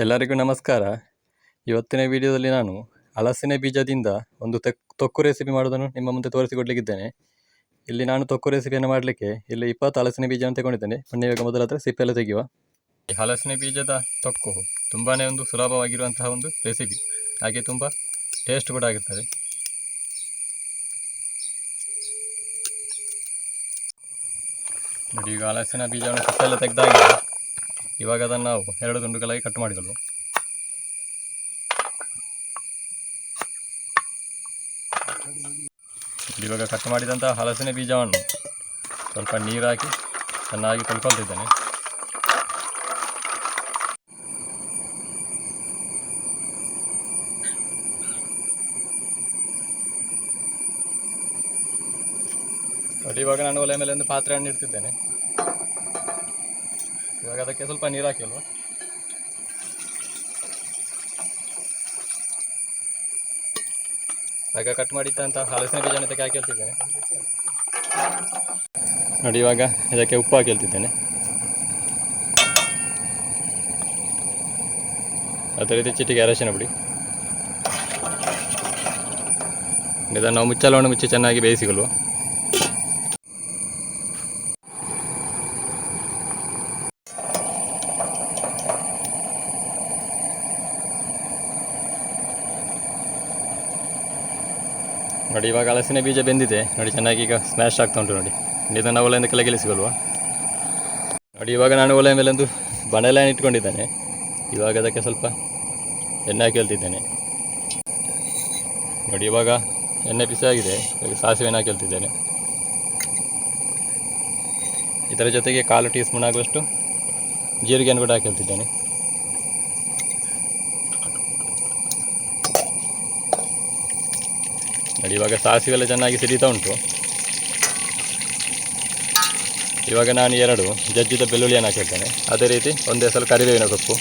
ಎಲ್ಲರಿಗೂ ನಮಸ್ಕಾರ. ಇವತ್ತಿನ ವಿಡಿಯೋದಲ್ಲಿ ನಾನು ಹಲಸಿನ ಬೀಜದಿಂದ ಒಂದು ತೊಕ್ಕು ರೆಸಿಪಿ ಮಾಡೋದನ್ನು ನಿಮ್ಮ ಮುಂದೆ ತೋರಿಸಿಕೊಡ್ಲಿಕ್ಕಿದ್ದೇನೆ. ಇಲ್ಲಿ ನಾನು ತೊಕ್ಕು ರೆಸಿಪಿಯನ್ನು ಮಾಡಲಿಕ್ಕೆ ಇಲ್ಲಿ 20 ಹಲಸಿನ ಬೀಜವನ್ನು ತಗೊಂಡಿದ್ದೇನೆ. ಬನ್ನಿ ಇವಾಗ ಮೊದಲ ಹತ್ರ ಸಿಪ್ಪೆಲ್ಲ ತೆಗೆಯುವ. ಈ ಹಲಸಿನ ಬೀಜದ ತೊಕ್ಕು ತುಂಬಾ ಒಂದು ಸುಲಭವಾಗಿರುವಂತಹ ಒಂದು ರೆಸಿಪಿ, ಹಾಗೆ ತುಂಬ ಟೇಸ್ಟ್ ಕೂಡ ಆಗಿರ್ತದೆ. ನೋಡಿ, ಈಗ ಹಲಸಿನ ಬೀಜವನ್ನು ಸಿಪ್ಪೆಲ್ಲ ತೆಗೆದಾಗಿದೆ. ಇವಾಗ ಅದನ್ನು ನಾವು 2 ತುಂಡುಗಳಾಗಿ ಕಟ್ ಮಾಡಿಕೊಳ್ಳುವ. ಇವಾಗ ಕಟ್ ಮಾಡಿದಂಥ ಹಲಸಿನ ಬೀಜವನ್ನು ಸ್ವಲ್ಪ ನೀರು ಹಾಕಿ ಚೆನ್ನಾಗಿ ತೊಳ್ಕೊಳ್ತಿದ್ದೇನೆ. ನೋಡಿ, ಇವಾಗ ನಾನು ಒಲೆ ಮೇಲೆ ಒಂದು ಪಾತ್ರೆಯನ್ನು ಇಡ್ತಿದ್ದೇನೆ. ಇವಾಗ ಅದಕ್ಕೆ ಸ್ವಲ್ಪ ನೀರು ಹಾಕಿಲ್ವ. ಆಗ ಕಟ್ ಮಾಡಿದ್ದಂಥ ಹಲಸಿನ ಬೀಜನ ಇದಕ್ಕೆ ಹಾಕಿ ಹೇಳ್ತಿದ್ದೇನೆ. ನೋಡಿ, ಇವಾಗ ಇದಕ್ಕೆ ಉಪ್ಪು ಹಾಕಿ ಹೇಳ್ತಿದ್ದೇನೆ. ಅದೇ ರೀತಿ ಚಿಟಿಕೆ ಅರಶಿನ ಪುಡಿ. ಇದನ್ನು ನಾವು ಮುಚ್ಚಳವನ್ನು ಮುಚ್ಚಿ ಚೆನ್ನಾಗಿ ಬೇಯಿಸಿಕೊಳ್ಳುವ. ನೋಡಿ, ಇವಾಗ ಹಲಸಿನ ಬೀಜ ಬೆಂದಿದೆ. ನೋಡಿ, ಚೆನ್ನಾಗಿ ಈಗ ಸ್ಮ್ಯಾಶ್ ಆಗ್ತಾ ಉಂಟು. ನೋಡಿ, ಇದನ್ನು ಒಲೆಯಿಂದ ಕೆಳಗಿಳಿಸಿಕೊಳ್ಳುವ. ನೋಡಿ, ಇವಾಗ ನಾನು ಒಲೆ ಮೇಲೆ ಒಂದು ಬಾಣಲೆಯನ್ನು ಇಟ್ಕೊಂಡಿದ್ದೇನೆ. ಇವಾಗ ಅದಕ್ಕೆ ಸ್ವಲ್ಪ ಎಣ್ಣೆ ಹಾಕಿ ಹೇಳ್ತಿದ್ದೇನೆ. ನೋಡಿ, ಇವಾಗ ಎಣ್ಣೆ ಬಿಸಿ ಆಗಿದೆ. ಇವಾಗ ಸಾಸಿವೆಯನ್ನು ಹಾಕಿ ಹೇಳ್ತಿದ್ದೇನೆ. ಇದರ ಜೊತೆಗೆ 1/4 ಟೀ ಸ್ಪೂನ್ ಆಗುವಷ್ಟು ಜೀರಿಗೆಯನ್ನು ಕೂಡ ಹಾಕಿ ಹೇಳ್ತಿದ್ದೇನೆ. ನೋಡಿ, ಇವಾಗ ಸಾಸಿವೆಲ್ಲ ಚೆನ್ನಾಗಿ ಸಿಡಿತಾ ಉಂಟು. ಇವಾಗ ನಾನು 2 ಜಜ್ಜಿದ ಬೆಳ್ಳುಳ್ಳಿಯನ್ನು ಹಾಕಿರ್ತೇನೆ. ಅದೇ ರೀತಿ ಒಂದೇ ಸಲ ಕರಿಬೇವಿನ ಸೊಪ್ಪು.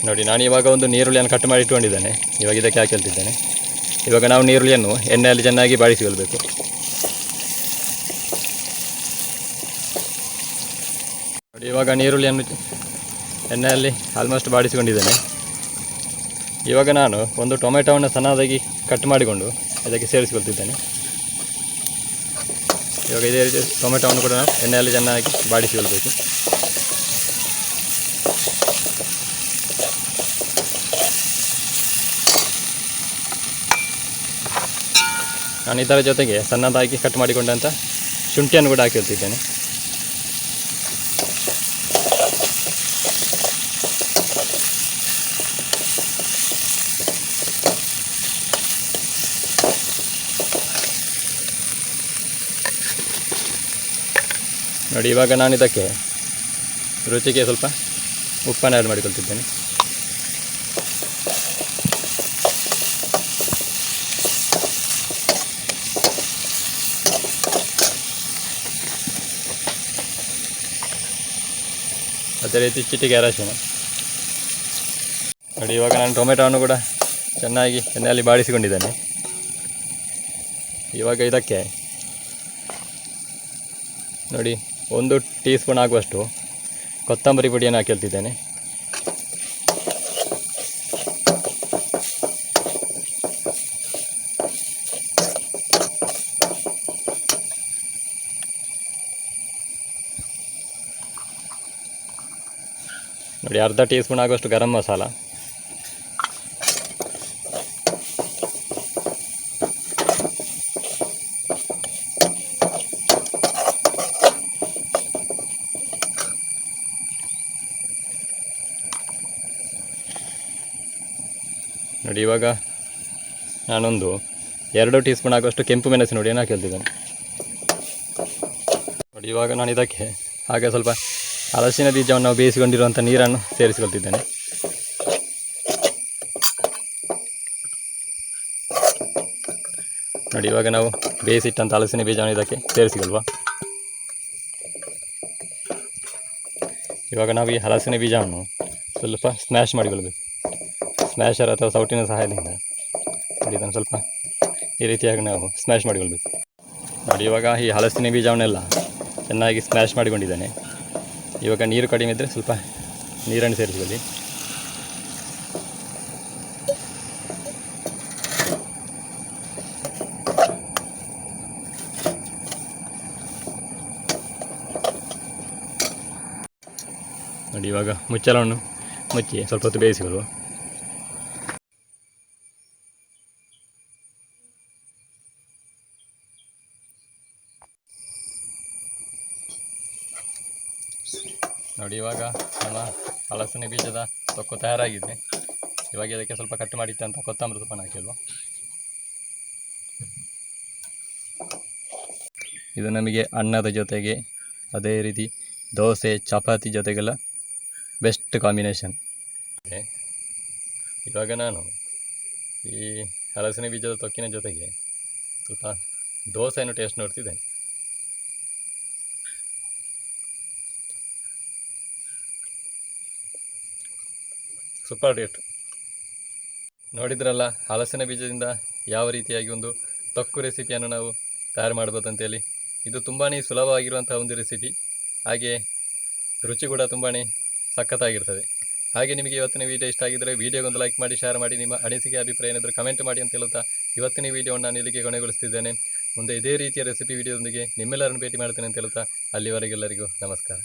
ನೋಡಿ, ನಾನು ಇವಾಗ ಒಂದು ನೀರುಳ್ಳಿಯನ್ನು ಕಟ್ ಮಾಡಿ ಇಟ್ಕೊಂಡಿದ್ದೇನೆ. ಇವಾಗ ಇದಕ್ಕೆ ಹಾಕಿ ಹೇಳ್ತಿದ್ದೇನೆ. ಇವಾಗ ನಾವು ನೀರುಳ್ಳಿಯನ್ನು ಎಣ್ಣೆಯಲ್ಲಿ ಚೆನ್ನಾಗಿ ಬಾಡಿಸಿಕೊಳ್ಬೇಕು. ನೋಡಿ, ಇವಾಗ ನೀರುಳ್ಳಿಯನ್ನು ಎಣ್ಣೆಯಲ್ಲಿ ಆಲ್ಮೋಸ್ಟ್ ಬಾಡಿಸಿಕೊಂಡಿದ್ದೇನೆ. ಇವಾಗ ನಾನು ಒಂದು ಟೊಮೆಟೊವನ್ನು ಸಣ್ಣದಾಗಿ ಕಟ್ ಮಾಡಿಕೊಂಡು ಇದಕ್ಕೆ ಸೇರಿಸಿಕೊಳ್ತಿದ್ದೇನೆ. ಇವಾಗ ಇದೇ ರೀತಿ ಟೊಮೆಟೊವನ್ನು ಕೂಡ ನಾವು ಎಣ್ಣೆಯಲ್ಲಿ ಚೆನ್ನಾಗಿ ಬಾಡಿಸಿಕೊಳ್ಬೇಕು. ನಾನು ಇದರ ಜೊತೆಗೆ ಸಣ್ಣದಾಗಿ ಕಟ್ ಮಾಡಿಕೊಂಡಂಥ ಶುಂಠಿಯನ್ನು ಕೂಡ ಹಾಕಿರ್ತಿದ್ದೇನೆ. ನೋಡಿ, ಇವಾಗ ನಾನು ಇದಕ್ಕೆ ರುಚಿಗೆ ಸ್ವಲ್ಪ ಉಪ್ಪನ್ನು ಆ್ಯಡ್ ಮಾಡಿಕೊಳ್ತಿದ್ದೇನೆ. ಅದೇ ರೀತಿ ಚಿಟಿಕೆ ಅರಶಿನ. ನೋಡಿ, ಇವಾಗ ನಾನು ಟೊಮೆಟೊವನ್ನು ಕೂಡ ಚೆನ್ನಾಗಿ ಎಣ್ಣೆಯಲ್ಲಿ ಬಾಡಿಸಿಕೊಂಡಿದ್ದೇನೆ. ಇವಾಗ ಇದಕ್ಕೆ ನೋಡಿ 1 ಟೀ ಸ್ಪೂನ್ ಆಗುವಷ್ಟು ಕೊತ್ತಂಬರಿ ಪುಡಿಯನ್ನು ಹಾಕಿ ಹೇಳ್ತಿದ್ದೇನೆ. ನೋಡಿ, ಅರ್ಧ ಟೀ ಸ್ಪೂನ್ ಆಗುವಷ್ಟು ಗರಂ ಮಸಾಲ. ನೋಡಿ, ಇವಾಗ ನಾನೊಂದು 2 ಟೀ ಸ್ಪೂನ್ ಆಗುವಷ್ಟು ಕೆಂಪು ಮೆಣಸಿನ ಪುಡಿಯನ್ನು ಹಾಕಿ ಹೇಳ್ತಿದ್ದೇನೆ. ನೋಡಿ, ಇವಾಗ ನಾನು ಇದಕ್ಕೆ ಹಾಗೆ ಸ್ವಲ್ಪ ಹಲಸಿನ ಬೀಜವನ್ನು ನಾವು ಬೇಯಿಸಿಕೊಂಡಿರುವಂಥ ನೀರನ್ನು ಸೇರಿಸಿಕೊಳ್ತಿದ್ದೇನೆ. ನೋಡಿ, ಇವಾಗ ನಾವು ಬೇಯಿಸಿಟ್ಟಂಥ ಹಲಸಿನ ಬೀಜವನ್ನು ಇದಕ್ಕೆ ಸೇರಿಸಿಕೊಳ್ಳುವ. ಇವಾಗ ನಾವು ಈ ಹಲಸಿನ ಬೀಜವನ್ನು ಸ್ವಲ್ಪ ಸ್ಮ್ಯಾಶ್ ಮಾಡಿಕೊಳ್ಳಬೇಕು. ಸ್ಮ್ಯಾಶರ್ ಅಥವಾ ಸೌಟಿನ ಸಹಾಯದಿಂದ ಇದನ್ನು ಸ್ವಲ್ಪ ಈ ರೀತಿಯಾಗಿ ನಾವು ಸ್ಮ್ಯಾಶ್ ಮಾಡಿಕೊಳ್ಬೇಕು. ನೋಡಿ ಇವಾಗ ಈ ಹಲಸಿನ ಬೀಜವನ್ನೆಲ್ಲ ಚೆನ್ನಾಗಿ ಸ್ಮ್ಯಾಶ್ ಮಾಡಿಕೊಂಡಿದ್ದೇನೆ. ಇವಾಗ ನೀರು ಕಡಿಮೆ ಇದ್ದರೆ ಸ್ವಲ್ಪ ನೀರನ್ನು ಸೇರಿಸಿಕೊಳ್ಳಿ. ನೋಡಿ ಇವಾಗ ಮುಚ್ಚಳವನ್ನು ಮುಚ್ಚಿ ಸ್ವಲ್ಪ ಹೊತ್ತು ಬೇಯಿಸಿಕೊಳ್ಳುವ. ನೋಡಿ ಇವಾಗ ನಮ್ಮ ಹಲಸಿನ ಬೀಜದ ತೊಕ್ಕು ತಯಾರಾಗಿದೆ. ಇವಾಗ ಇದಕ್ಕೆ ಸ್ವಲ್ಪ ಕಟ್ ಮಾಡಿಟ್ಟಂಥ ಕೊತ್ತಂಬರಿ ಸೊಪ್ಪನ್ನು ಹಾಕಿಲ್ವ. ಇದು ನಮಗೆ ಅನ್ನದ ಜೊತೆಗೆ ಅದೇ ರೀತಿ ದೋಸೆ ಚಪಾತಿ ಜೊತೆಗೆಲ್ಲ ಬೆಸ್ಟ್ ಕಾಂಬಿನೇಷನ್. ಇವಾಗ ನಾನು ಈ ಹಲಸಿನ ಬೀಜದ ತೊಕ್ಕಿನ ಜೊತೆಗೆ ಸ್ವಲ್ಪ ದೋಸೆಯನ್ನು ಟೇಸ್ಟ್ ನೋಡ್ತಿದ್ದೇನೆ. Super taste. ನೋಡಿದ್ರಲ್ಲ ಹಲಸಿನ ಬೀಜದಿಂದ ಯಾವ ರೀತಿಯಾಗಿ ಒಂದು ತೊಕ್ಕು ರೆಸಿಪಿಯನ್ನು ನಾವು ತಯಾರು ಮಾಡ್ಬೋದು ಅಂತೇಳಿ. ಇದು ತುಂಬಾ ಸುಲಭವಾಗಿರುವಂಥ ಒಂದು ರೆಸಿಪಿ, ಹಾಗೆ ರುಚಿ ಕೂಡ ತುಂಬಾ ಸಖತ್ತಾಗಿರ್ತದೆ. ಹಾಗೆ ನಿಮಗೆ ಇವತ್ತಿನ ವೀಡಿಯೋ ಇಷ್ಟ ಆಗಿದ್ದರೆ ವೀಡಿಯೋಗೊಂದು ಲೈಕ್ ಮಾಡಿ, ಶೇರ್ ಮಾಡಿ, ನಿಮ್ಮ ಅನಿಸಿಕೆ ಅಭಿಪ್ರಾಯ ಏನಾದರೂ ಕಮೆಂಟ್ ಮಾಡಿ ಅಂತ ಹೇಳುತ್ತಾ ಇವತ್ತಿನ ವೀಡಿಯೋವನ್ನು ನಾನು ಇಲ್ಲಿಗೆ ಕೊನೆಗೊಳಿಸ್ತಿದ್ದೇನೆ. ಮುಂದೆ ಇದೇ ರೀತಿಯ ರೆಸಿಪಿ ವೀಡಿಯೋದೊಂದಿಗೆ ನಿಮ್ಮೆಲ್ಲರನ್ನು ಭೇಟಿ ಮಾಡ್ತೇನೆ ಅಂತ ಹೇಳುತ್ತಾ ಅಲ್ಲಿವರೆಗೆಲ್ಲರಿಗೂ ನಮಸ್ಕಾರ.